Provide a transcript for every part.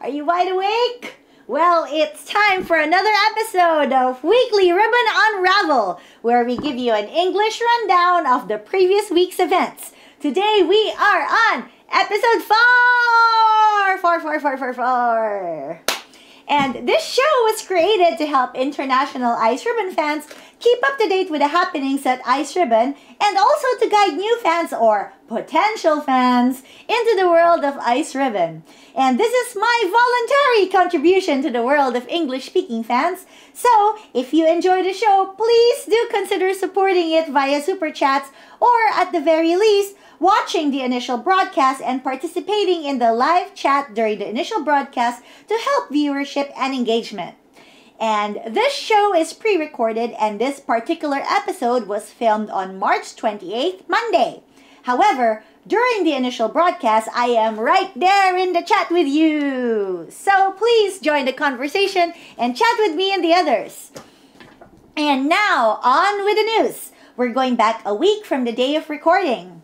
Are you wide awake? Well, it's time for another episode of Weekly Ribbon Unravel, where we give you an English rundown of the previous week's events. Today we are on episode 4. And this show was created to help international Iceribbon fans keep up to date with the happenings at Iceribbon and also to guide new fans or potential fans into the world of Iceribbon. And this is my voluntary contribution to the world of English-speaking fans. So, if you enjoy the show, please do consider supporting it via Super Chats or, at the very least, watching the initial broadcast and participating in the live chat during the initial broadcast to help viewership and engagement. And this show is pre-recorded and this particular episode was filmed on March 28th, Monday. However, during the initial broadcast, I am right there in the chat with you. So please join the conversation and chat with me and the others. And now, on with the news. We're going back a week from the day of recording.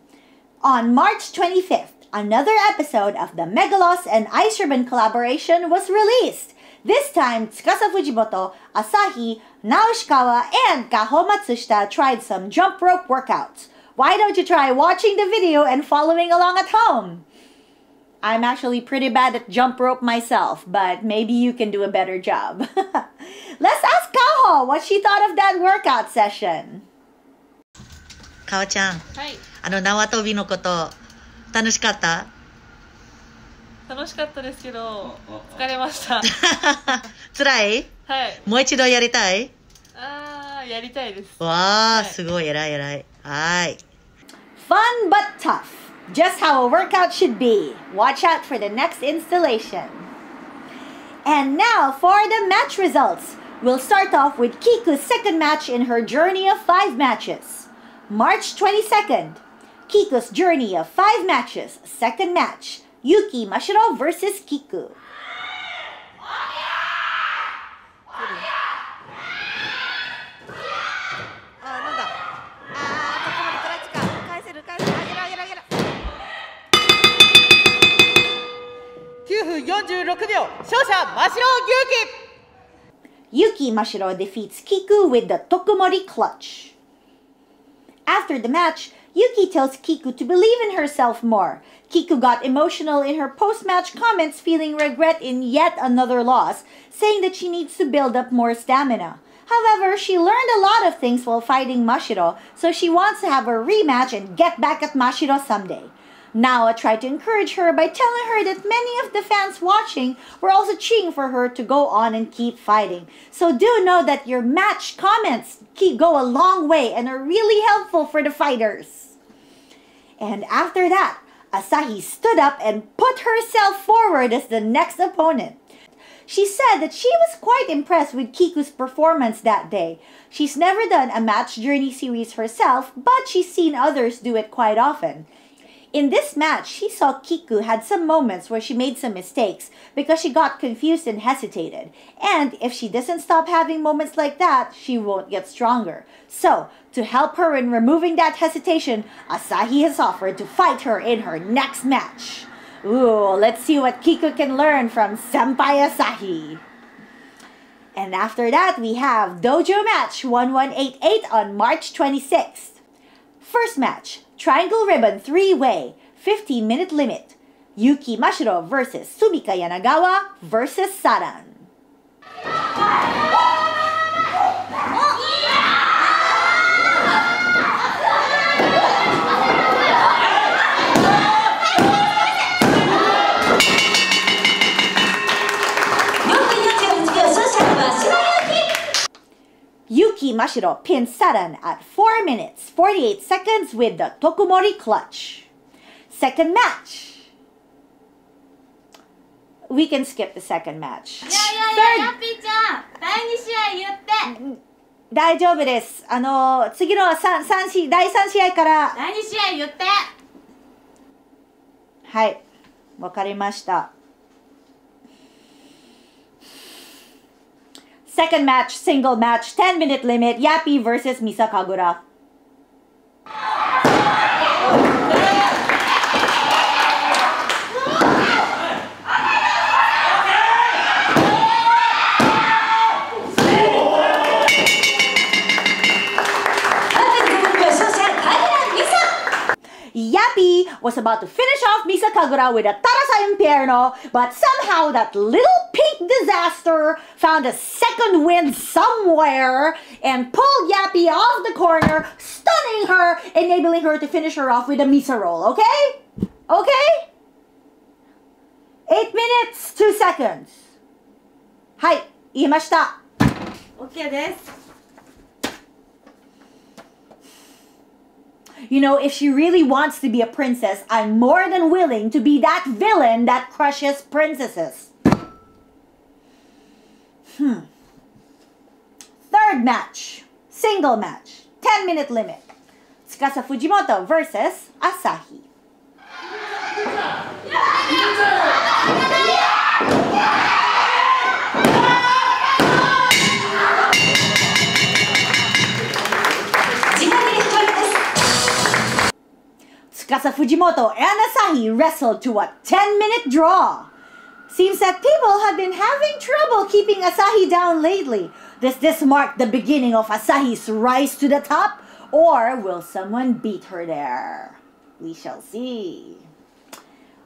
On March 25th, another episode of the Megalos and Iceribbon collaboration was released. This time, Tsukasa Fujimoto, Asahi, Naoshikawa, and Kaho Matsushita tried some jump rope workouts. Why don't you try watching the video and following along at home? I'm actually pretty bad at jump rope myself, but maybe you can do a better job. Let's ask Kaho what she thought of that workout session. かおちゃん、はい、縄跳びのこと楽しかった？楽しかったですけど疲れました。辛い？はい。もう一度やりたい？やりたいです。わあ、はい、すごい偉い偉い。はい。Fun but tough. Just how a workout should be. Watch out for the next installation. And now for the match results. We'll start off with Kiku's second match in her journey of 5 matches. March 22nd, Kiku's journey of 5 matches, second match, Yuki Mashiro versus Kiku. Yuki Mashiro defeats Kiku with the Tokumori clutch. After the match, Yuki tells Kiku to believe in herself more. Kiku got emotional in her post-match comments, feeling regret in yet another loss, saying that she needs to build up more stamina. However, she learned a lot of things while fighting Mashiro, so she wants to have a rematch and get back at Mashiro someday. Naoa tried to encourage her by telling her that many of the fans watching were also cheering for her to go on and keep fighting. So do know that your match comments go a long way and are really helpful for the fighters. And after that, Asahi stood up and put herself forward as the next opponent. She said that she was quite impressed with Kiku's performance that day. She's never done a match journey series herself, but she's seen others do it quite often. In this match, she saw Kiku had some moments where she made some mistakes because she got confused and hesitated. And if she doesn't stop having moments like that, she won't get stronger. So, to help her in removing that hesitation, Asahi has offered to fight her in her next match. Ooh, let's see what Kiku can learn from Senpai Asahi. And after that, we have Dojo Match 1188 on March 26th. First match, Triangle Ribbon 3-way, 15-minute limit. Yuki Mashiro versus Sumika Yanagawa versus Saran. Yuki Mashiro pins Saran at 4 minutes, 48 seconds with the Tokumori clutch. Second match. We can skip the second match. Yappy ちゃん、第2試合言って。大丈夫です。次の第3試合から。第2試合言って。はい、わかりました。Second match, single match, 10-minute limit, Yappy versus Misa Kagura. was about to finish off Misa Kagura with a Tarasa Impierno, but somehow that little pink disaster found a second wind somewhere and pulled Yappy off the corner, stunning her, enabling her to finish her off with a Misa roll, okay? Okay? 8 minutes, 2 seconds. はい、言いました。OK です。You know, if she really wants to be a princess, I'm more than willing to be that villain that crushes princesses. Third match. Single match. 10-minute limit. Tsukasa Fujimoto versus Asahi. Tsukasa Fujimoto and Asahi wrestled to a 10-minute draw. Seems that people have been having trouble keeping Asahi down lately. Does this mark the beginning of Asahi's rise to the top? Or will someone beat her there? We shall see.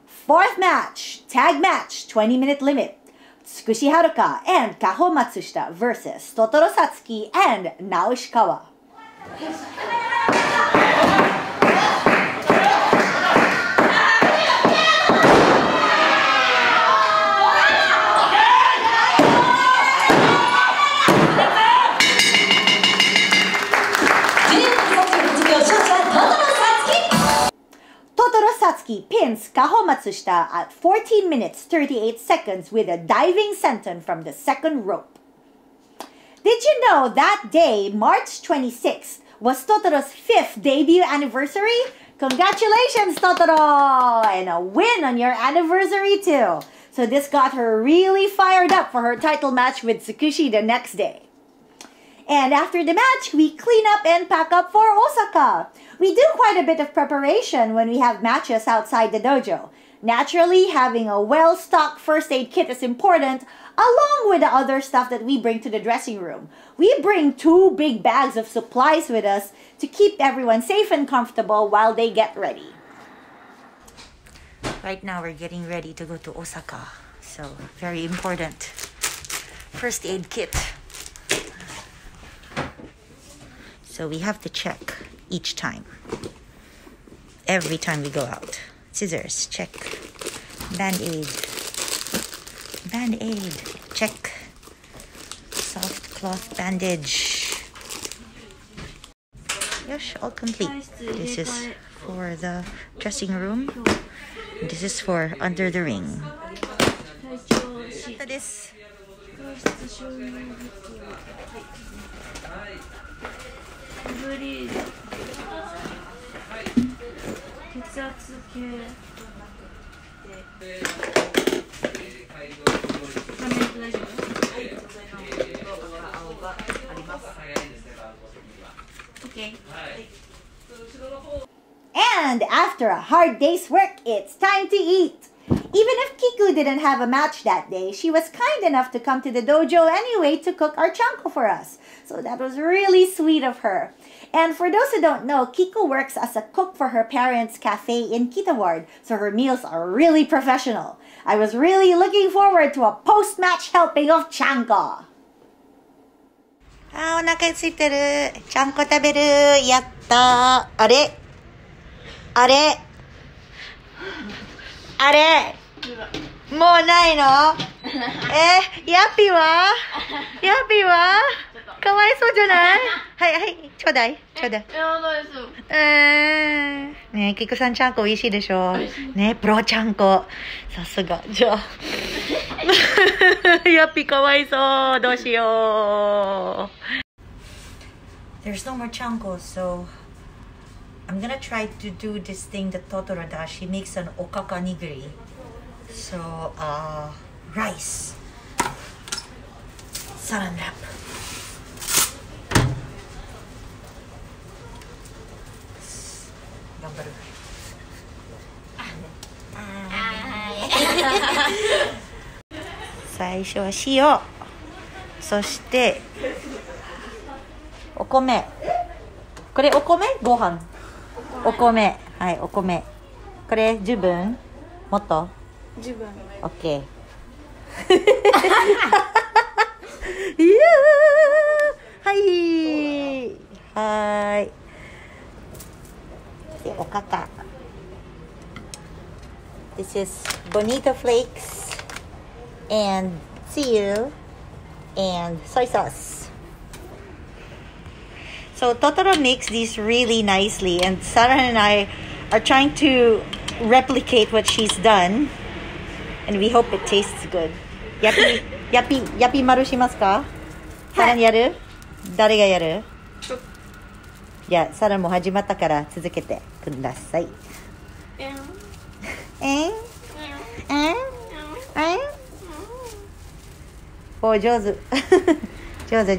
Fourth match, tag match, 20-minute limit. Tsukushi Haruka and Kaho Matsushita versus Totoro Satsuki and Nao Ishikawa. Satsuki pins Kaho Matsushita at 14 minutes 38 seconds with a diving senton from the second rope. Did you know that day, March 26th, was Totoro's 5th debut anniversary? Congratulations, Totoro! And a win on your anniversary too. So this got her really fired up for her title match with Tsukushi the next day. And after the match, we clean up and pack up for Osaka. We do quite a bit of preparation when we have matches outside the dojo. Naturally, having a well-stocked first aid kit is important, along with the other stuff that we bring to the dressing room. We bring 2 big bags of supplies with us to keep everyone safe and comfortable while they get ready. Right now we're getting ready to go to Osaka. So, very important. First aid kit. So we have to check each time. Every time we go out. Scissors, check. Band-aid. Band-aid, check. Soft cloth bandage. Yes, all complete. This is for the dressing room. This is for under the ring. This. ブリード血圧計画面大丈夫？Okay. And after a hard day's work, it's time to eat. Even if Kiku didn't have a match that day, she was kind enough to come to the dojo anyway to cook our chanko for us. So that was really sweet of her. And for those who don't know, Kiku works as a cook for her parents' cafe in Kitaward, so her meals are really professional. I was really looking forward to a post-match helping of chanko. あー、お腹空いてる。ちゃんこ食べる。やったー。あれあれあれもうないの？ヤッピーは？ヤッピーは？かわいそうじゃない？はいはい、ちょうだい、ちょうだい。ねえ、キクさんちゃんこ美味しいでしょ？ねえ、プロちゃんこ。さすが。じゃあ。ヤッピーかわいそう。どうしよう。There's no more chanko, so I'm gonna try to do this thing that Totoro does. She makes an okaka nigiri. So, rice. Saran wrap. Gambaru. 最初は塩。そして、お米。これお米？ご飯。お米。はい、お米。これ十分？もっと？十分。オッケー。はい。はい。で、おかか。This is bonito flakes and tsuyu and soy sauce. So Totoro makes these really nicely, and Sarah and I are trying to replicate what she's done, and we hope it tastes good. Yappy 丸しますか？さらにやる？誰がやる？じゃあサラも始まったから続けてください。おー、上手。上手。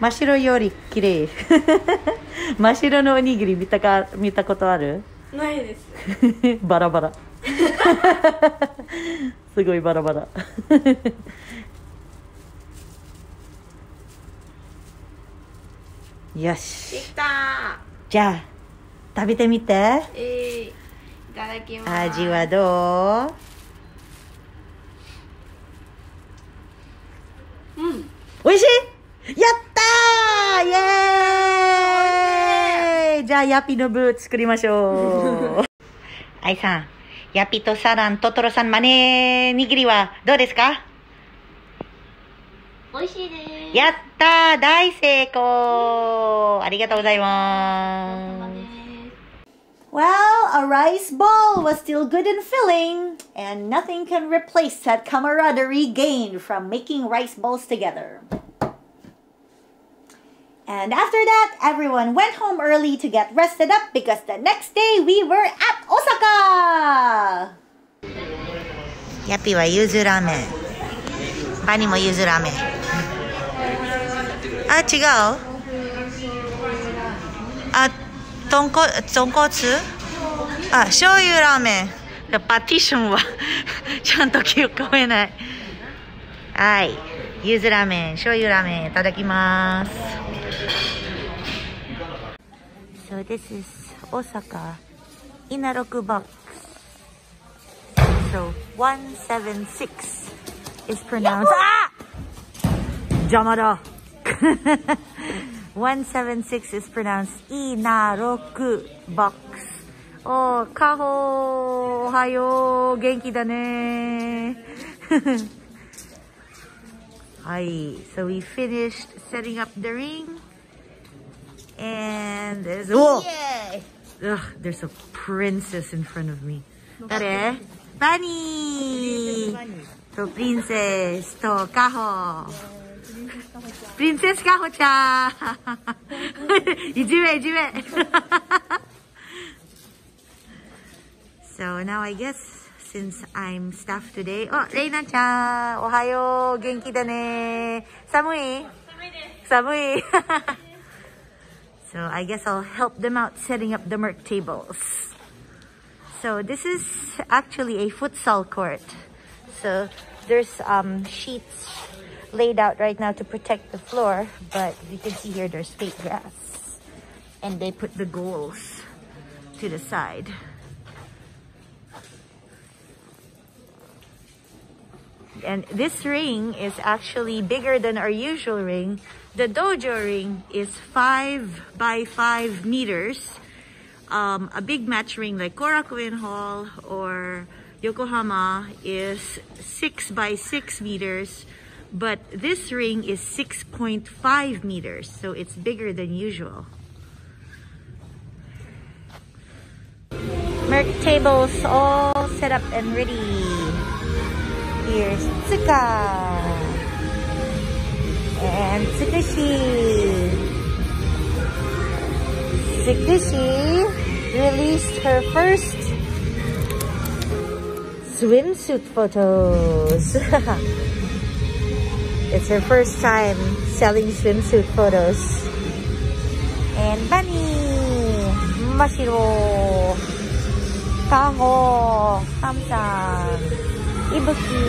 真っ白より綺麗。真っ白のおにぎり見たことある？ないです。バラバラ。すごいバラバラ。よし。できた。じゃあ食べてみて。いただきます。味はどう？美味しい？やったー！イエーイ！じゃあヤピの部作りましょう。愛さん、ヤピとサラン、トトロさん、マネ握りはどうですか？美味しいです。やったー！大成功！ありがとうございます。Well, a rice ball was still good and filling, and nothing can replace that camaraderie gained from making rice balls together. And after that, everyone went home early to get rested up because the next day we were at Osaka! ヤピはゆずラーメン。バニもゆずラーメン。あ、違う？あ、豚骨あ、醤油ラーメン。パティションはちゃんと聞こえない。はい。ゆずラーメン、醤油ラーメンいただきます。So this is Osaka in a 6 box. So 176 is pronounced. Ah! 邪魔だ。176 is pronounced イナ6 box. おー、カホー、おはよう、元気だね。はい、so we finished setting up the ring. And there's there's a princess in front of me. 誰？バニーとプリンセスとカホ。プリンセスカホちゃん。いじめ。So now I guess since I'm staff today. お、レイナちゃん、おはよう、元気だね。寒い？寒い。So I guess I'll help them out setting up the merc tables. So this is actually a futsal court. So there's sheets laid out right now to protect the floor, but you can see here there's fake grass. And they put the goals to the side. And this ring is actually bigger than our usual ring. The Dojo ring is 5 by 5 meters. A big match ring like Korakuen Hall or Yokohama is 6 by 6 meters. But this ring is 6.5 meters. So it's bigger than usual. Merc tables all set up and ready. Here's Tsuka and Tsukushi. Tsukushi released her first swimsuit photos. It's her first time selling swimsuit photos. And Bunny, Mashiro, Kaho, Samsan, Ibuki,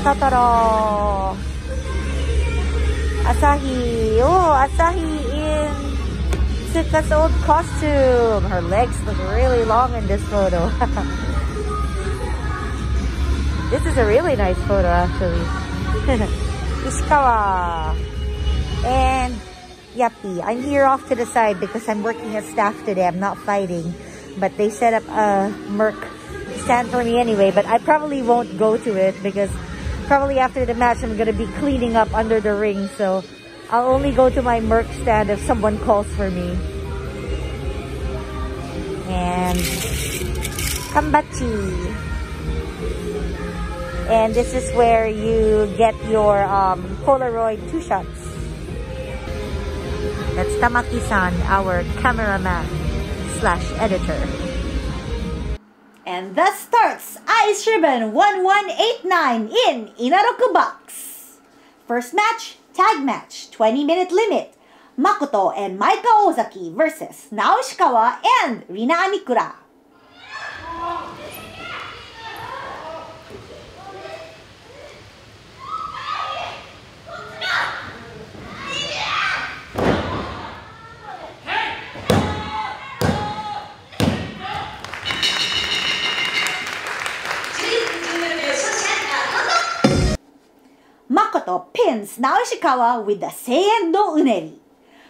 Totoro, Asahi. Oh, Asahi in Tsuka's old costume. Her legs look really long in this photo. This is a really nice photo, actually. Ishikawa. And Yappy. I'm here off to the side because I'm working as staff today. I'm not fighting. But they set up a Merc stand for me anyway. But I probably won't go to it because probably after the match I'm going to be cleaning up under the ring. So I'll only go to my Merc stand if someone calls for me. And Kambachi. And this is where you get your Polaroid 2 shots. That's Tamaki-san, our cameraman / editor. And thus starts Iceribbon 1189 in Inaroku Box. First match, tag match, 20-minute limit. Makoto and Maika Ozaki versus Naoshikawa and Rina Amikura. Makoto pins Naoshikawa with the Seien no Uneri.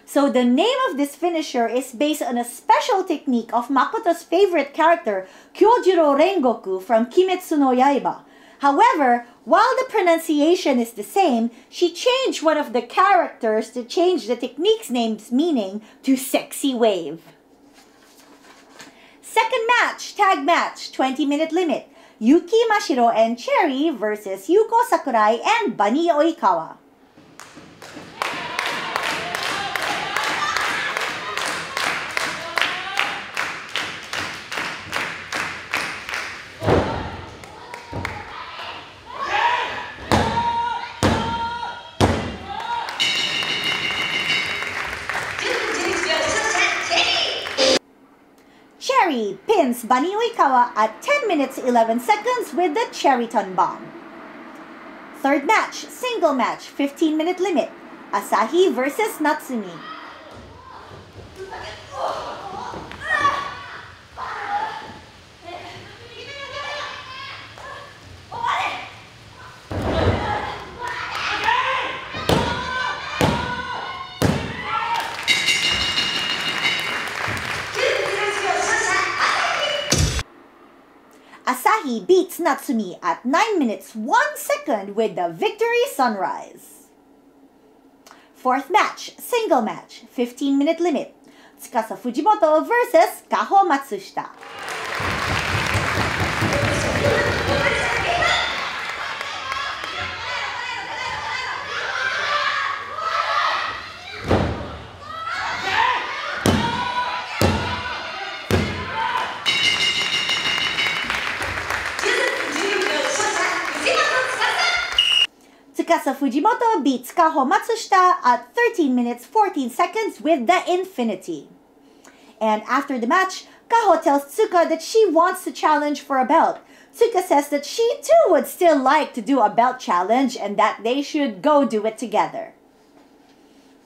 So the name of this finisher is based on a special technique of Makoto's favorite character, Kyojuro Rengoku from Kimetsu no Yaiba. However, while the pronunciation is the same, she changed one of the characters to change the technique's name's meaning to Sexy Wave. Second match, tag match, 20-minute limit. Yuki Mashiro and Cherry versus Yuko Sakurai and Bunny Oikawa. Cherry pins Bunny Oikawa at 10 minutes 11 seconds with the Cherryton Bomb. Third match, single match, 15-minute limit. Asahi versus Natsumi. Asahi beats Natsumi at 9 minutes 1 second with the Victory Sunrise. Fourth match, single match, 15-minute limit. Tsukasa Fujimoto versus Kaho Matsushita. Tsukasa Fujimoto beats Kaho Matsushita at 13 minutes 14 seconds with the Infinity. And after the match, Kaho tells Tsuka that she wants to challenge for a belt. Tsuka says that she too would still like to do a belt challenge and that they should go do it together.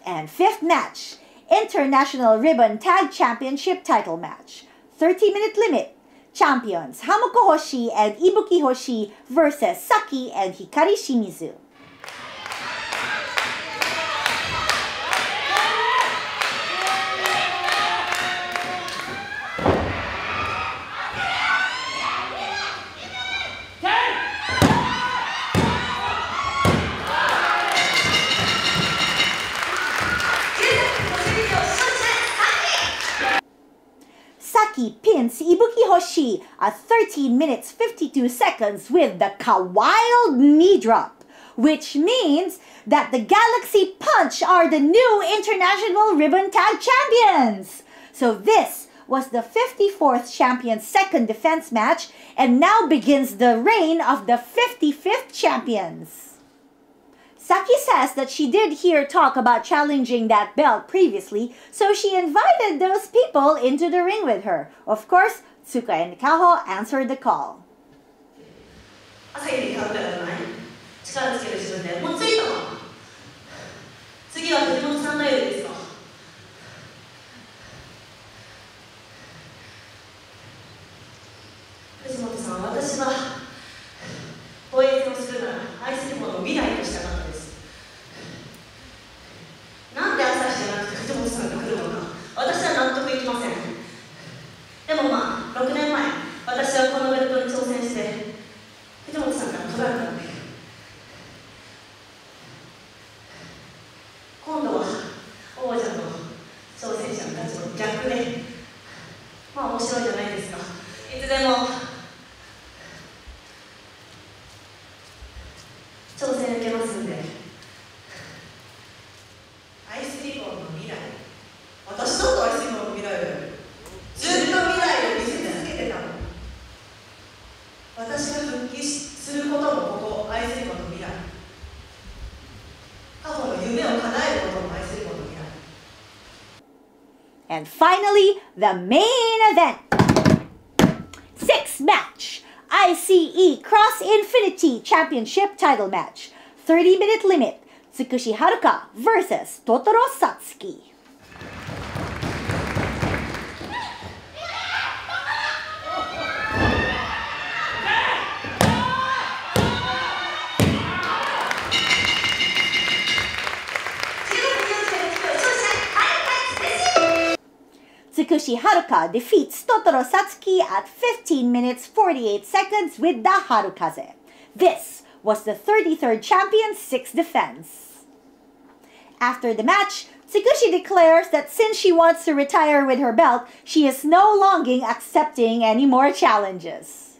And fifth match, International Ribbon Tag Championship title match. 30-minute limit. Champions Hamoko Hoshi and Ibuki Hoshi versus Saki and Hikari Shimizu. Saki pins Ibuki Hoshi at 13 minutes 52 seconds with the Kawild knee drop, which means that the Galaxy Punch are the new International Ribbon Tag Champions. So this was the 54th champion's second defense match and now begins the reign of the 55th champions. Saki says that she did hear talk about challenging that belt previously, so she invited those people into the ring with her. Of course, Tsuka and Kaho answered the call. 次は藤本さんのようですか。藤本さん、私は防衛戦をするならアイスリボンの未来としたかったです。なんで朝日じゃなくて藤本さんが来るのか、私は納得いきません。でもまあ、6年前、私はこのベルトに挑戦して藤本さんから取られたので、今度は王者の挑戦者の立場の逆で、まあ面白いじゃないですか。いつでも挑戦受けますんで。アイスリボンの未来、私だってアイスリボンの未来だよ。ずっと未来を見せ続けてたの。私が復帰することもここアイスリボンの未来、過去の夢を叶えることもアイスリボンの未来。 And finally, the main event. Sixth match, ICE Cross Infinity Championship title match. 30-minute limit, Tsukushi Haruka versus Totoro Satsuki. Tsukushi Haruka defeats Totoro Satsuki at 15 minutes 48 seconds with the Harukaze. This was the 33rd champion's sixth defense. After the match, Tsukushi declares that since she wants to retire with her belt, she is no longer accepting any more challenges.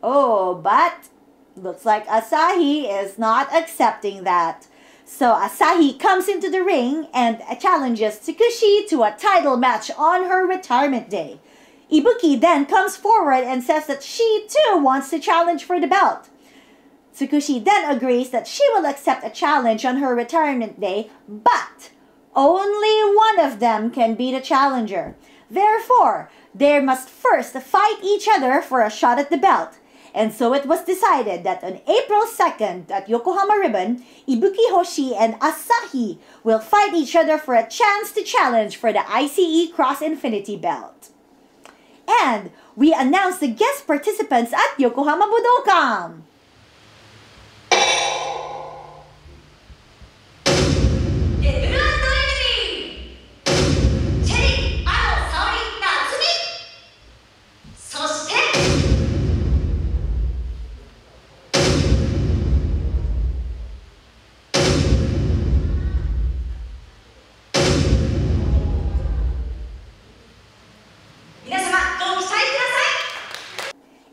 Oh, but looks like Asahi is not accepting that. So Asahi comes into the ring and challenges Tsukushi to a title match on her retirement day. Ibuki then comes forward and says that she too wants to challenge for the belt. Tsukushi then agrees that she will accept a challenge on her retirement day, but only one of them can be the challenger. Therefore, they must first fight each other for a shot at the belt. And so it was decided that on April 2nd at Yokohama Ribbon, Ibuki Hoshi and Asahi will fight each other for a chance to challenge for the ICE Cross Infinity belt. And we announced the guest participants at Yokohama Budokan.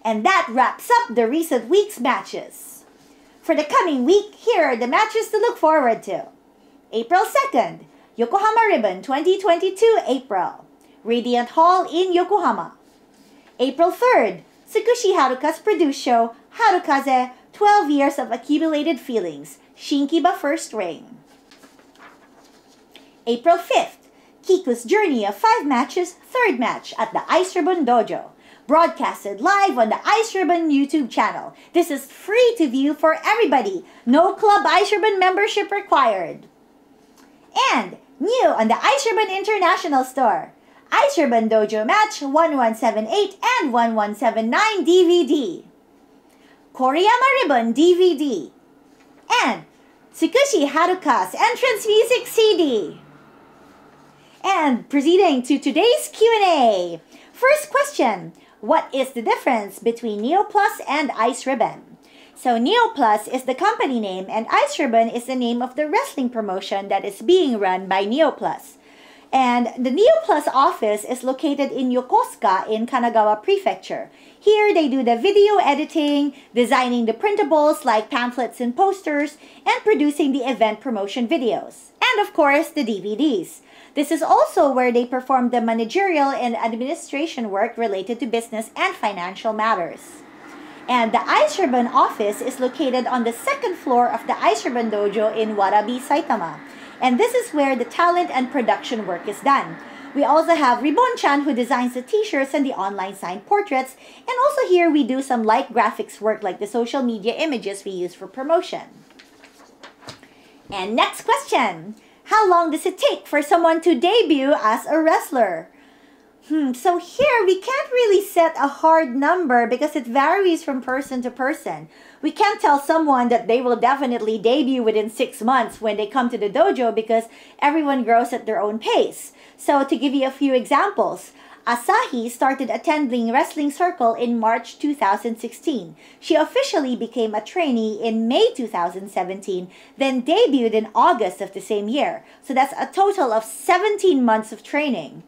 And that wraps up the recent week's matches. For the coming week, here are the matches to look forward to. April 2nd, Yokohama Ribbon 2022 April, Radiant Hall in Yokohama. April 3rd, Tsukushi Haruka's produced show, Harukaze, 12 Years of Accumulated Feelings, Shinkiba First Ring. April 5th, Kiku's Journey of 5 Matches, 3rd match at the Iceribbon Dojo, broadcasted live on the Iceribbon YouTube channel. This is free to view for everybody. No Club Iceribbon membership required. And new on the Iceribbon International Store, Iceribbon Dojo Match 1178 and 1179 DVD, Koriyama Ribbon DVD, and Tsukushi Haruka's entrance music CD. And proceeding to today's Q&A. First question. What is the difference between Neoplus and Iceribbon? So Neoplus is the company name and Iceribbon is the name of the wrestling promotion that is being run by Neoplus. And the Neoplus office is located in Yokosuka in Kanagawa Prefecture. Here they do the video editing, designing the printables like pamphlets and posters, and producing the event promotion videos. And of course, the DVDs. This is also where they perform the managerial and administration work related to business and financial matters. And the Iceribbon office is located on the 2nd floor of the Iceribbon Dojo in Warabi, Saitama. And this is where the talent and production work is done. We also have Ribbon-chan who designs the t-shirts and the online signed portraits. And also here we do some light graphics work like the social media images we use for promotion. And next question. How long does it take for someone to debut as a wrestler? So here, we can't really set a hard number because it varies from person to person. We can't tell someone that they will definitely debut within 6 months when they come to the dojo because everyone grows at their own pace. So to give you a few examples, Asahi started attending Wrestling Circle in March 2016. She officially became a trainee in May 2017, then debuted in August of the same year. So that's a total of 17 months of training.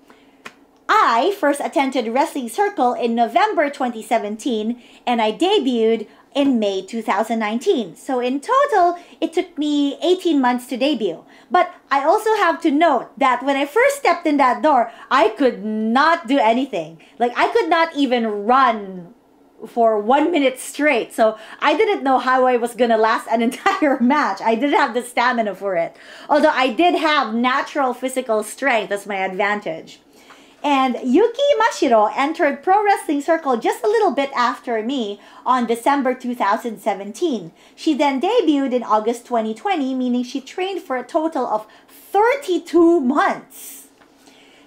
I first attended Wrestling Circle in November 2017 and I debuted in May 2019. So in total, it took me 18 months to debut. But I also have to note that when I first stepped in that door, I could not do anything. Like I could not even run for 1 minute straight. So I didn't know how I was gonna last an entire match. I didn't have the stamina for it. Although I did have natural physical strength as my advantage. And Yuki Mashiro entered Pro Wrestling Circle just a little bit after me on December 2017. She then debuted in August 2020, meaning she trained for a total of 32 months.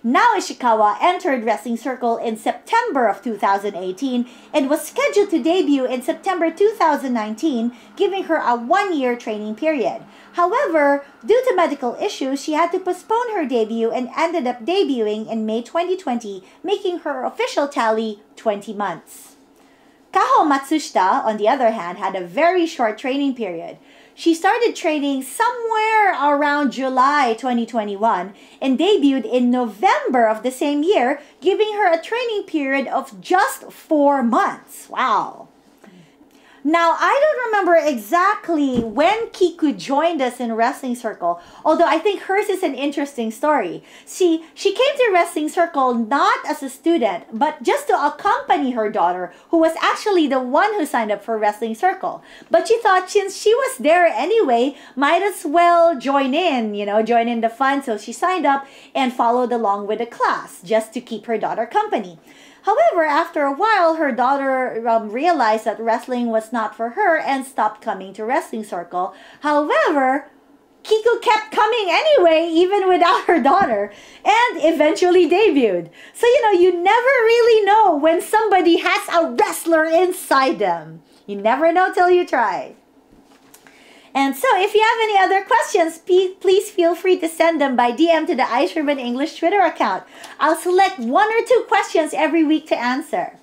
Nao Ishikawa entered Wrestling Circle in September of 2018 and was scheduled to debut in September 2019, giving her a 1-year training period. However, due to medical issues, she had to postpone her debut and ended up debuting in May 2020, making her official tally 20 months. Kaho Matsushita, on the other hand, had a very short training period. She started training somewhere around July 2021 and debuted in November of the same year, giving her a training period of just 4 months. Wow! Now, I don't remember exactly when Kiku joined us in Wrestling Circle, although I think hers is an interesting story. See, she came to Wrestling Circle not as a student, but just to accompany her daughter, who was actually the one who signed up for Wrestling Circle. But she thought since she was there anyway, might as well join in the fun. So she signed up and followed along with the class just to keep her daughter company. However, after a while, her daughter realized that wrestling was not for her and stopped coming to Wrestling Circle. However, Kiku kept coming anyway, even without her daughter, and eventually debuted. So, you never really know when somebody has a wrestler inside them. You never know till you try. And so, if you have any other questions, please feel free to send them by DM to the Iceribbon English Twitter account. I'll select 1 or 2 questions every week to answer.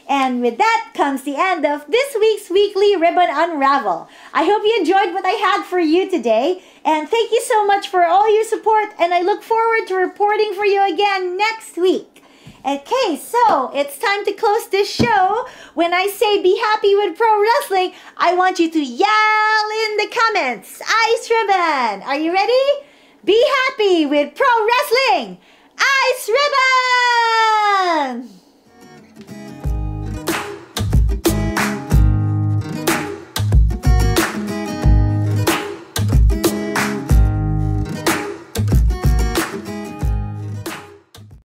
And with that comes the end of this week's weekly Ribbon Unravel. I hope you enjoyed what I had for you today. And thank you so much for all your support. And I look forward to reporting for you again next week. Okay, so it's time to close this show. When I say be happy with pro wrestling, I want you to yell in the comments, Iceribbon! Are you ready? Be happy with pro wrestling! Iceribbon!